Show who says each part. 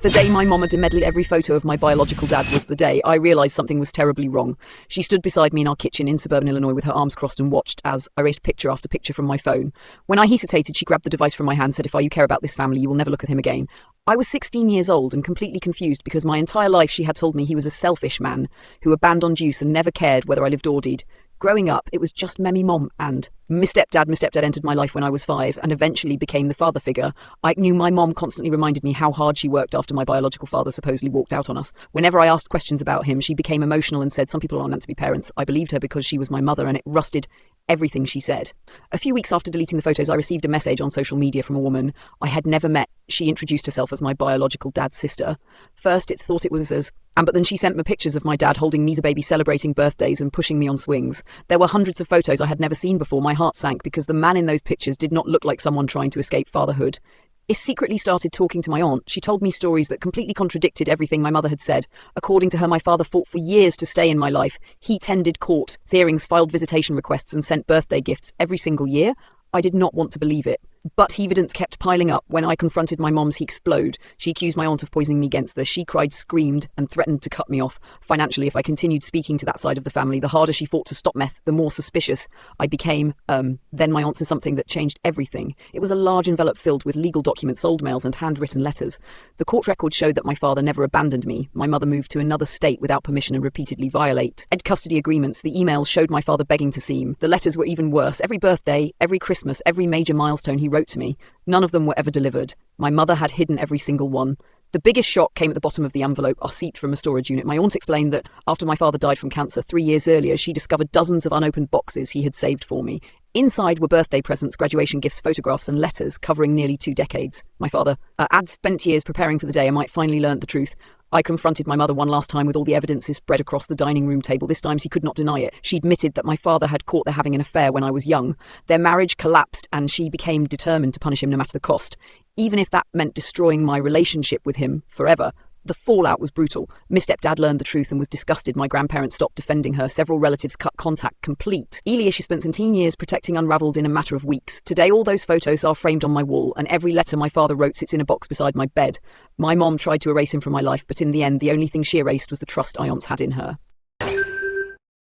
Speaker 1: The day my mama demedleyed every photo of my biological dad was the day I realised something was terribly wrong. She stood beside me in our kitchen in suburban Illinois with her arms crossed and watched as I erased picture after picture from my phone. When I hesitated, she grabbed the device from my hand, said, "If you care about this family, you will never look at him again." I was 16 years old and completely confused because my entire life she had told me he was a selfish man who abandoned juice and never cared whether I lived or died. Growing up, it was just Memmy Mom and my stepdad. My stepdad entered my life when I was 5 and eventually became the father figure. I knew my mom constantly reminded me how hard she worked after my biological father supposedly walked out on us. Whenever I asked questions about him, she became emotional and said some people aren't meant to be parents. I believed her because she was my mother, and it rusted everything she said. A few weeks after deleting the photos, I received a message on social media from a woman I had never met. She introduced herself as my biological dad's sister. First, it thought it was us, but then she sent me pictures of my dad holding me as a baby, celebrating birthdays and pushing me on swings. There were hundreds of photos I had never seen before. My heart sank because the man in those pictures did not look like someone trying to escape fatherhood. I secretly started talking to my aunt. She told me stories that completely contradicted everything my mother had said. According to her, my father fought for years to stay in my life. He tended court, hearings, filed visitation requests, and sent birthday gifts every single year. I did not want to believe it. But evidence kept piling up. When I confronted my mom's, he exploded. She accused my aunt of poisoning me against her. She cried, screamed, and threatened to cut me off. Financially, if I continued speaking to that side of the family, the harder she fought to stop meth, the more suspicious I became. Then my aunt said something that changed everything. It was a large envelope filled with legal documents, old mails, and handwritten letters. The court record showed that my father never abandoned me. My mother moved to another state without permission and repeatedly violated custody agreements. The emails showed my father begging to see me. The letters were even worse. Every birthday, every Christmas, every major milestone he wrote to me. None of them were ever delivered. My mother had hidden every single one. The biggest shock came at the bottom of the envelope, receipts from a storage unit. My aunt explained that after my father died from cancer 3 years earlier, she discovered dozens of unopened boxes he had saved for me. Inside were birthday presents, graduation gifts, photographs, and letters covering nearly 2 decades. My father had spent years preparing for the day I might finally learn the truth. I confronted my mother one last time with all the evidence spread across the dining room table. This time she could not deny it. She admitted that my father had caught her having an affair when I was young. Their marriage collapsed and she became determined to punish him no matter the cost, even if that meant destroying my relationship with him forever. The fallout was brutal. My stepdad learned the truth and was disgusted. My grandparents stopped defending her. Several relatives cut contact complete. Elia, she spent 17 years protecting, unraveled in a matter of weeks. Today, all those photos are framed on my wall, and every letter my father wrote sits in a box beside my bed. My mom tried to erase him from my life, but in the end, the only thing she erased was the trust I once had in her.